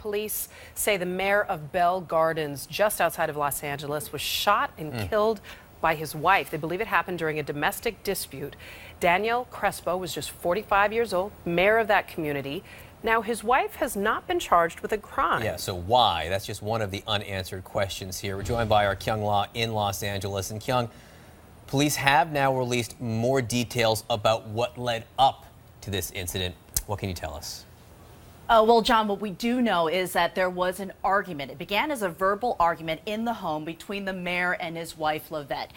Police say the mayor of Bell Gardens, just outside of Los Angeles, was shot and killed by his wife. They believe it happened during a domestic dispute. Daniel Crespo was just 45 years old, mayor of that community. Now, his wife has not been charged with a crime. Yeah, so why? That's just one of the unanswered questions here. We're joined by our Kyung La in Los Angeles. And Kyung, police have now released more details about what led up to this incident. What can you tell us? Well, John, what we do know is that there was an argument. It began as a verbal argument in the home between the mayor and his wife, Lavette.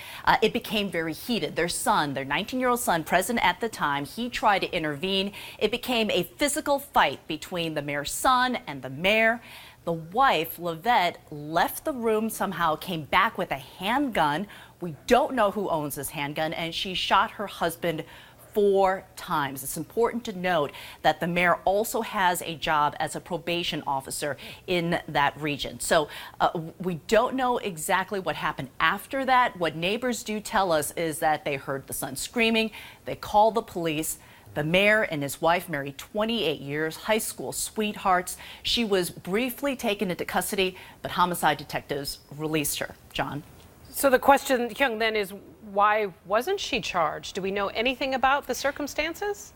It became very heated. Their son, their 19-year-old son, present at the time, he tried to intervene. It became a physical fight between the mayor's son and the mayor. The wife, Lavette, left the room somehow, came back with a handgun. We don't know who owns this handgun, and she shot her husband 4 times. It's important to note that the mayor also has a job as a probation officer in that region. So we don't know exactly what happened after that. What neighbors do tell us is that they heard the son screaming. They called the police. The mayor and his wife married 28 years, high school sweethearts. She was briefly taken into custody, but homicide detectives released her. John? So the question, Kyung, then is why wasn't she charged? Do we know anything about the circumstances?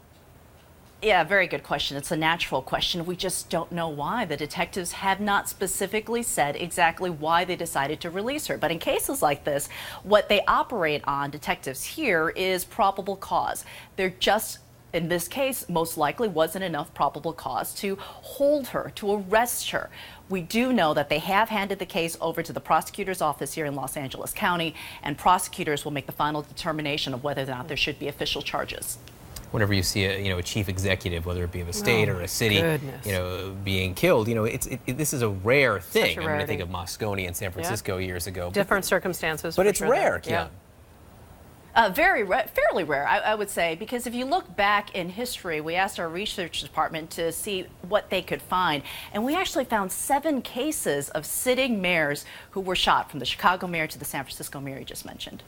Yeah, very good question. It's a natural question. We just don't know why. The detectives have not specifically said exactly why they decided to release her. But in cases like this, what they operate on, detectives here, is probable cause. They're just, in this case, most likely wasn't enough probable cause to hold her, to arrest her. We do know that they have handed the case over to the prosecutor's office here in Los Angeles County, and prosecutors will make the final determination of whether or not there should be official charges. Whenever you see a chief executive, whether it be of a state or a city, being killed, this is a rare thing. I think of Moscone in San Francisco years ago. Different circumstances, but it's rare, Kyung. Very fairly rare, I would say, because if you look back in history, we asked our research department to see what they could find, and we actually found 7 cases of sitting mayors who were shot, from the Chicago mayor to the San Francisco mayor you just mentioned.